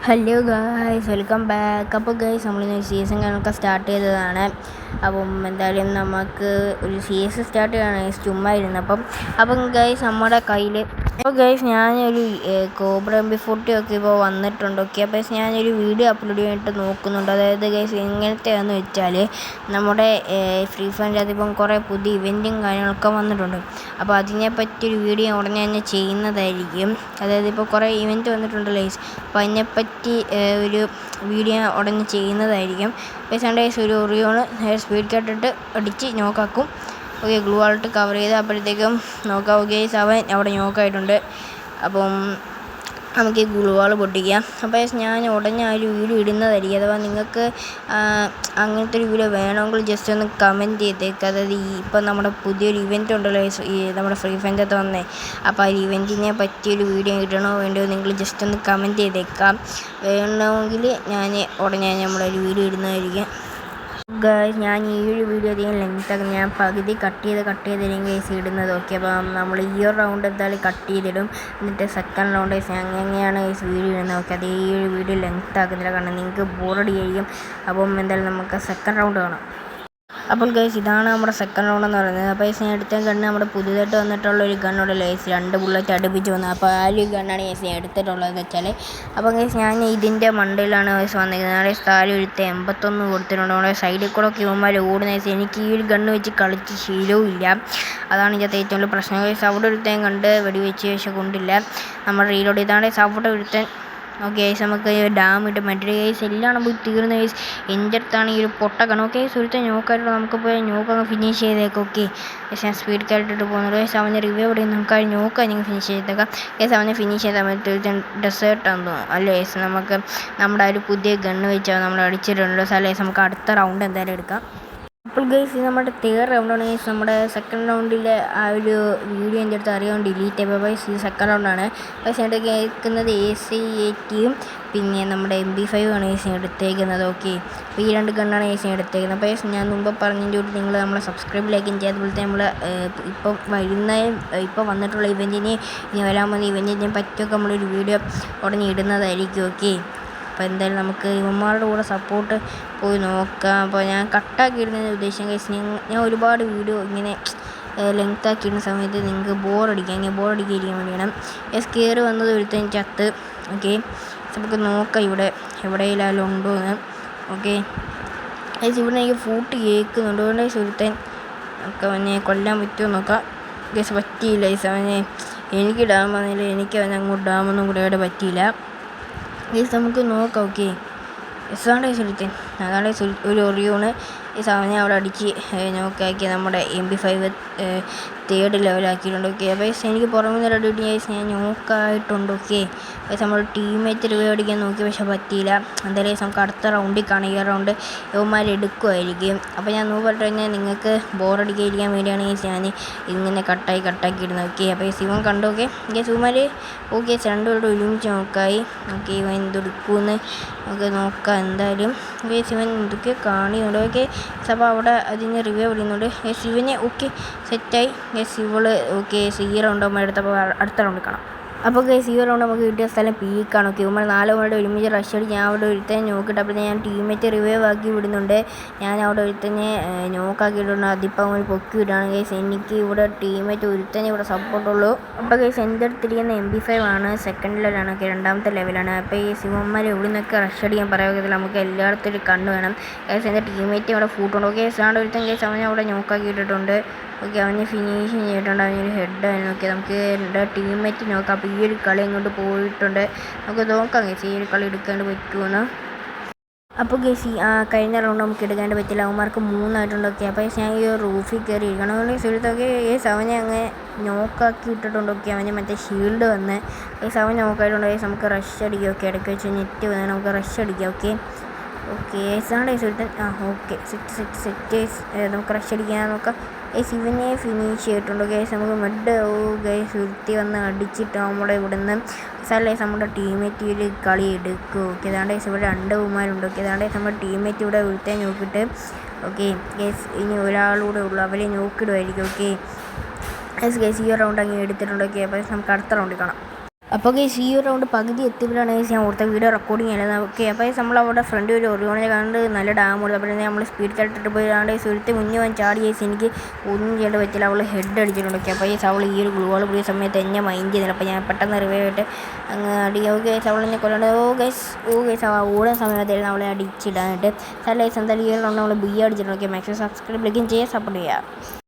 Hello guys, welcome back. അപ്പോൾ guys, നമ്മളിന്ന് season കണക്കെ സ്റ്റാർട്ട് ചെയ്തതാണ്. അപ്പം എന്തായാലും നമുക്ക് ഒരു സീസൺ സ്റ്റാർട്ട് ചെയ്യണം ചുമ്മാ അപ്പം ഗായ്സ് നമ്മുടെ കയ്യിൽ അപ്പോൾ ഗായ്സ് ഞാനൊരു കോബ്ര MP40 ഒക്കെ ഇപ്പോൾ വന്നിട്ടുണ്ട്. അപ്പോൾ ഞാനൊരു വീഡിയോ അപ്ലോഡ് ചെയ്യാനായിട്ട് നോക്കുന്നുണ്ട്. അതായത് ഗായ്സ് എങ്ങനത്തെയാണെന്ന് വെച്ചാൽ നമ്മുടെ ഫ്രീ ഫയറിൻ്റെ അതിപ്പം കുറേ പുതിയ ഇവൻറ്റും കാര്യങ്ങളൊക്കെ വന്നിട്ടുണ്ട്. അപ്പോൾ അതിനെപ്പറ്റിയൊരു വീഡിയോ ഉടനെ തന്നെ ചെയ്യുന്നതായിരിക്കും. അതായത് ഇപ്പോൾ കുറേ ഇവൻറ്റ് വന്നിട്ടുണ്ട് ഗായ്സ്. അപ്പോൾ അതിനെപ്പറ്റി ഒരു വീഡിയോ ഉടനെ ചെയ്യുന്നതായിരിക്കും. ഗായ്സ് ഒരു ഒറിയോണ് സ്പീഡ് കട്ടിട്ട് അടിച്ച് നോക്കാക്കും. ഓക്കെ, ഗ്ലൂ ആൾട്ട് കവർ ചെയ്ത് അപ്പോഴത്തേക്കും നോക്കാം. ഗായ്സ് അവൻ അവിടെ നോക്കായിട്ടുണ്ട്. അപ്പം നമുക്ക് ഈ ഗ്ലൂ വാൾ പൊട്ടിക്കാം. അപ്പോൾ ഞാൻ ഉടനെ ആ ഒരു വീഡിയോ ഇടുന്നതായിരിക്കും. അഥവാ നിങ്ങൾക്ക് അങ്ങനത്തെ ഒരു വീഡിയോ വേണമെങ്കിൽ ജസ്റ്റ് ഒന്ന് കമൻറ്റ് ചെയ്തേക്കുക. അതായത് ഇപ്പം നമ്മുടെ പുതിയൊരു ഇവൻറ്റ് ഉണ്ടല്ലോ ഈ നമ്മുടെ ഫ്രീ ഫയറിൻ്റെ അകത്ത് വന്നേ. അപ്പോൾ ആ ഇവൻറ്റിനെ പറ്റിയൊരു വീഡിയോ ഇടണോ വേണ്ടോ നിങ്ങൾ ജസ്റ്റ് ഒന്ന് കമൻറ്റ് ചെയ്തേക്കാം. വേണമെങ്കിൽ ഞാൻ ഉടനെ നമ്മളൊരു വീഡിയോ ഇടുന്നതായിരിക്കും. ഗായ്സ് ഞാൻ ഈ ഒരു വീഡിയോ അധികം ലെങ്ത്തൊക്കെ ഞാൻ പകുതി കട്ട് ചെയ്തില്ലെങ്കിൽ ഗൈസ് ഇടുന്നത്. ഓക്കെ, അപ്പം നമ്മൾ ഈ ഒരു റൗണ്ട് എന്തായാലും കട്ട് ചെയ്തിടും. എന്നിട്ട് സെക്കൻഡ് റൗണ്ട് എങ്ങനെയാണ് ഗൈസ് വീഡിയോ ഇടുന്നത്. ഓക്കെ, അത് ഈ ഒരു വീഡിയോ ലെങ്ത് ആക്കുന്നില്ല, കാരണം നിങ്ങൾക്ക് ബോറടി ആയിരിക്കും. അപ്പം എന്തായാലും നമുക്ക് സെക്കൻഡ് റൗണ്ട് കാണാം. അപ്പോൾ ഗൈസ് ഇതാണ് നമ്മുടെ സെക്കൻഡ് റൗണ്ട് എന്ന് പറയുന്നത്. അപ്പോൾ ഞാൻ എടുത്ത ഗണ്ണ് നമ്മുടെ പുതുതായിട്ട് വന്നിട്ടുള്ള ഒരു ഗണ്ണുണ്ടല്ലോ ഗൈസ്, 2 ബുള്ളറ്റ് അടുപ്പിച്ച് വന്നത്. അപ്പോൾ ആ ഒരു ഗണ്ണാണ് ഗൈസ് ഞാൻ എടുത്തിട്ടുള്ളതെന്ന് വെച്ചാൽ. അപ്പോൾ ഗൈസ് ഞാൻ ഇതിൻ്റെ മണ്ടയിലാണ് ഗൈസ് വന്നിരിക്കുന്നത്. അവിടെ താഴെ എടുത്ത് 81 കൊടുത്തിട്ടുണ്ട്. അവിടെ സൈഡിൽ കൂടെ ഒക്കെ ഇവന്മാർ ഓടുന്ന ഗൈസ്. എനിക്ക് ഈ ഒരു ഗണ്ണ് വെച്ച് കളിച്ച് ശീലവും ഇല്ല. അതാണ് ഇതിൻ്റെ ഏറ്റവും വലിയ പ്രശ്നം ഗൈസ്. അവിടെ ഒരുത്തേൻ കണ്ട് വെടിവെച്ച് പക്ഷെ കൊണ്ടില്ല. നമ്മൾ റീലോഡ് ഇതാണ് ഗൈസ് അവിടെ ഒരുത്തൻ. ഓക്കെ ഗൈസ്, നമുക്ക് ഡാം ഇട്ട് മറ്റൊരു ഗൈസ് എല്ലാം പോയി തീർന്ന ഗൈസ്. എൻ്റെ അടുത്താണ് ഈ ഒരു പൊട്ടക്കണം. ഓക്കെ ഗൈസ്, ഒരുത്തൻ നോക്കായിട്ട് നമുക്ക് പോയി നോക്കങ്ങ് ഫിനിഷ് ചെയ്തേക്കാം. ഓക്കെ ഗൈസ്, ഞാൻ സ്പീഡ് കാലിട്ടിട്ട് പോകുന്നുണ്ട് ഗൈസ്. അവൻ്റെ റിവ്യൂ ഇവിടെ നമുക്ക് നോക്കാം, നിങ്ങൾ ഫിനിഷ് ചെയ്തേക്കാം ഗൈസ്. അവനെ ഫിനിഷ് ചെയ്താൽ മറ്റൊരു ഡെസേർട്ടാണെന്ന് തോന്നുന്നു അല്ലേ ഗൈസ്. നമുക്ക് നമ്മുടെ ഒരു പുതിയ ഗണ്ണ് വെച്ചാൽ നമ്മൾ അടിച്ചിട്ടുണ്ട്. സോ ഗൈസ് നമുക്ക് അടുത്ത റൗണ്ട് എന്തായാലും എടുക്കാം. അപ്പോൾ ഗൈസ് ഇത് നമ്മുടെ തേർഡ് റൗണ്ടാണ് ഗൈസ്. നമ്മുടെ സെക്കൻഡ് റൗണ്ടിലെ ആ ഒരു വീഡിയോ എൻ്റെ അടുത്ത് അറിയാൻ ഡിലീറ്റ് ചെയ്തപ്പോൾ ഗൈസ് ഇത് സെക്കൻഡ് റൗണ്ടാണ്. ഗൈസ് എൻ്റെ കേൾക്കുന്നത് AC-ATയും പിന്നെ നമ്മുടെ MP5 ആണ് ഗൈസ് എടുത്തേക്കുന്നത്. ഓക്കെ, അപ്പോൾ ഈ 2 ഗണ്ണാണ് ഗൈസ് എടുത്തേക്കുന്നത്. അപ്പോൾ ഗൈസ് ഞാൻ മുമ്പ് പറഞ്ഞതിൻ്റെ കൂടി നിങ്ങൾ നമ്മളെ സബ്സ്ക്രൈബ് ലൈക്കും ചെയ്യാം. അതുപോലെ നമ്മൾ ഇപ്പോൾ വന്നിട്ടുള്ള ഇവൻറ്റിനെ ഇനി വരാൻ പോകുന്ന ഇവൻറ്റിനെ പറ്റിയൊക്കെ നമ്മളൊരു വീഡിയോ ഉടനെ ഇടുന്നതായിരിക്കും. ഓക്കെ, അപ്പോൾ എന്തായാലും നമുക്ക് ഇവന്മാരുടെ കൂടെ സപ്പോർട്ട് പോയി നോക്കാം. അപ്പോൾ ഞാൻ കട്ടാക്കി ഇടുന്നതിന് ഉദ്ദേശം ഗൈസ്, ഞാൻ ഒരുപാട് വീഡിയോ ഇങ്ങനെ ലെങ്ത് ആക്കിയിടുന്ന സമയത്ത് നിങ്ങൾക്ക് ബോറടിക്കാതിരിക്കാൻ വേണ്ടിയാണ് ഗൈസ്. കയറി വന്നത് ഒരുത്തൻ ചത്ത്. ഓക്കെ, നമുക്ക് നോക്കാം ഇവിടെ എവിടെയെങ്കിലും ഉണ്ടോ എന്ന്. ഓക്കെ ഗൈസ്, ഇവിടെ എനിക്ക് ഫൂട്ട് കേൾക്കുന്നുണ്ട്. അതുകൊണ്ട് ഗൈസ് ഒരുത്തൻ നമുക്ക് അവനെ കൊല്ലാൻ പറ്റുമോ നോക്കാം. ഗൈസ് പറ്റിയില്ല ഗൈസ്, അവനെ എനിക്ക് ഡാം വന്നില്ല, എനിക്ക് അവനെ അങ്ങോട്ട് ഡാമൊന്നും കൂടെ ഇവിടെ പറ്റിയില്ല ഗൈസ്. നമുക്ക് നോക്കാം. ഓക്കെ, എസാണ്ട് സുൽത്താൻ അതാണ് ഒരു ഒറിയോണ് ഈ സാധനം അവിടെ അടിച്ച് നോക്കാക്കി നമ്മുടെ MP5 തേർഡ് ലെവലാക്കിയിട്ടുണ്ട്. ഓക്കെ, അപ്പോൾ എനിക്ക് പുറമെ നിന്ന് റെഡി ഗൈസ് ഞാൻ നോക്കായിട്ടുണ്ട്. ഓക്കെ ഗൈസ്, നമ്മൾ ടീമേറ്റ് റിവൈവ് അടിക്കാൻ നോക്കി പക്ഷെ പറ്റിയില്ല. എന്തായാലും നമുക്ക് അടുത്ത റൗണ്ടിൽ കാണാം. ഈ റൗണ്ട് യുവന്മാർ എടുക്കുമായിരിക്കും. അപ്പോൾ ഞാൻ നോക്കിയിട്ട് കഴിഞ്ഞാൽ നിങ്ങൾക്ക് ബോറടിക്കാതിരിക്കാൻ വേണ്ടിയാണ് ഗൈസ് ഞാൻ ഇങ്ങനെ കട്ടാക്കി ഇടുന്നത്. ഓക്കെ, അപ്പോൾ ഇവൻ കണ്ടു. ഓക്കെ ഗൈസ് യുവന്മാർ ഓക്കെ രണ്ടുപേരുടെ ഒരുമിച്ച് നോക്കായി. ഓക്കെ, ഇവൻ എന്തെടുക്കുമെന്ന് നമുക്ക് നോക്കാം. എന്തായാലും ഗൈസ് ഇവൻ എന്തൊക്കെ കാണിയുണ്ട്. ഓക്കെ, അപ്പോൾ അവിടെ അതിന് റിവ്യൂ വിടുന്നുണ്ട് ഗൈസ്. ഇവനെ ഓക്കെ സെറ്റായി ഗൈസ്. ഇവള് ഓക്കെ ഈ റൗണ്ട് നമ്മൾ എടുത്തപ്പോൾ അടുത്ത റൗണ്ടിൽ കാണാം. അപ്പോൾ ഗൈസ് ഈ റൗണ്ട് നമുക്ക് കിട്ടിയ സ്ഥലം പീക്കാണ്. ഓക്കെ, നമ്മൾ 4 പേരുടെ ഒരുമിച്ച് റഷ് അടിച്ച് ഞാൻ അവിടെ ഒരുത്തനെ നോക്കിയിട്ട് അപ്പോൾ ഞാൻ ടീമേറ്റ് റിവൈവ് ആക്കി വിടുന്നുണ്ട്. ഞാൻ അവിടെ ഒരുത്തനെ നോക്കാക്കിയിട്ടുണ്ട്. അതിപ്പോൾ ഒരു പൊക്കി വിടുകയാണ് ഗൈസ്. എനിക്ക് ഇവിടെ ടീമേറ്റ് ഒരുത്തനെ ഇവിടെ സപ്പോർട്ടുള്ളൂ. അപ്പോൾ ഗൈസ് എൻ്റെ അടുത്തിരിക്കുന്ന MP5 ആണ്, സെക്കൻഡ് ലെവലാണ്. ഓക്കെ, 2ാമത്തെ ലെവലാണ്. അപ്പോൾ ഈ ശിവന്മാർ എവിടെ നിന്നൊക്കെ റഷ് അടിക്കാൻ പറയുക, നമുക്ക് എല്ലായിടത്തും ഒരു കണ്ണ് വേണം ഗൈസ്. എൻ്റെ ടീമേറ്റ് അവിടെ ഫൂട്ടുണ്ട്. ഓക്കെ, അവിടെ ഒരുത്തൻ ഗൈസ് അവനെ അവിടെ നോക്കാക്കിയിട്ടുണ്ട്. ഓക്കെ, അവന് ഫിനിഷ് ചെയ്തിട്ടുണ്ട്. അവനൊരു ഹെഡായിരുന്നു. ഓക്കെ, നമുക്ക് എൻ്റെ ടീമേറ്റ് നോക്കാം. അപ്പോൾ ഈ ഒരു കളി അങ്ങോട്ട് പോയിട്ടുണ്ട്. നമുക്ക് നോക്കാം ഗൈസ് ഈ ഒരു കളി എടുക്കാണ്ട് പറ്റുമെന്ന്. അപ്പോൾ ഗൈസ് കഴിഞ്ഞ റൗണ്ട് നമുക്ക് എടുക്കാണ്ട് പറ്റില്ല, അവന്മാർക്ക് 3 ആയിട്ടുണ്ട്. ഓക്കെ, അപ്പോൾ ഞാൻ ഈ റൂഫിൽ കയറി ഇരിക്കണം. അതുകൊണ്ട് സുഹൃത്തൊക്കെ ഗൈസ് അവനെ അങ്ങനെ നോക്കാക്കി ഇട്ടിട്ടുണ്ട്. ഓക്കെ, അവന് മറ്റേ ഷീൽഡ് വന്ന് ഗൈസ് അവൻ നോക്കായിട്ടുണ്ട്. ഗൈസ് നമുക്ക് റഷ് അടിക്കാം. ഓക്കെ, ഇടയ്ക്ക് വെച്ച് നെറ്റ് വന്നാൽ നമുക്ക് റഷ് അടിക്കാം. ഓക്കെ ഏസാണ് സുഹൃത്തൻ. ഓക്കെ സെറ്റ് നമുക്ക് റഷ് അടിക്കാൻ നോക്കാം. ഗൈസ് ഇവനെ ഫിനിഷ് ചെയ്തിട്ടുണ്ട്. ഗൈസ് നമുക്ക് മെഡ് ഗൈസ് സുരുത്തി വന്ന് അടിച്ചിട്ട് നമ്മുടെ ഇവിടെ നിന്ന് ഗൈസ് നമ്മുടെ ടീമേറ്റ് ഒരു കളി എടുക്കും. ഓക്കെ, അതാണ്ട് ഗൈസ് ഇവിടെ 2 ഉമാരുണ്ട്. ഓക്കെ, അതാണ്ട് ഗൈസ് നമ്മുടെ ടീമേറ്റ് ഇവിടെ വിളിക്കാൻ നോക്കിയിട്ട് ഓക്കെ ഗൈസ് ഇനി ഒരാളൂടെ ഉള്ളൂ, അവരെ നോക്കിയിടുമായിരിക്കും. ഓക്കെ ഗൈസ് ഈ റൗണ്ട് അങ്ങ് എടുത്തിട്ടുണ്ട്. ഓക്കെ, അപ്പോൾ നമുക്ക് അടുത്ത റൗണ്ടിൽ കാണാം. അപ്പോൾ ഗൈസ് ഈ ഒരു റൗണ്ട് പകുതി എത്തിയപ്പോഴാണ് ഞാൻ ഓർത്ത വീഡിയോ റെക്കോർഡിങ് ആയിരുന്നു. ഓക്കെ അപ്പോൾ നമ്മൾ അവിടെ ഫ്രണ്ട് ഒരു ഒറിയോണിനെ കണ്ട് നല്ല ഡാം കൊടുത്തു. അപ്പോൾ നമ്മൾ സ്പീഡ് കട്ടിട്ട് പോയി ആണ്ട് സുഹൃത്ത് മുന്നേ വന്ന് ചാടി ഗൈസ് എനിക്ക് ഒന്നും ചെയ്യേണ്ട പറ്റില്ല. അവൾ ഹെഡ് അടിച്ചിട്ടുണ്ട്. ഓക്കെ അപ്പോൾ ഗൈസ് അവൾ ഈ ഒരു ഗ്ലൂ വാൾ പുതിയ സമയത്ത് എന്നെ മൈൻഡ് ചെയ്യുന്നില്ല. അപ്പോൾ ഞാൻ പെട്ടെന്ന് റിവൈവായിട്ട് അങ്ങ് അടിക്കുക. ഗൈസ് അവളെന്നെ കൊല്ലണ്ട്. ഓ ഗൈസ് ഓടാൻ സമയത്തായിരുന്നു അവളെ അടിച്ചിടാനായിട്ട്. ഗൈസ് എന്തായാലും ഈ ഒരു റൗണ്ട് നമ്മൾ ബി അടിച്ചിട്ടുണ്ട്. ഓക്കെ മാക്സിമം സബ്സ്ക്രൈബ് ചെയ്യാൻ സപ്പോർട്ട് ചെയ്യുക.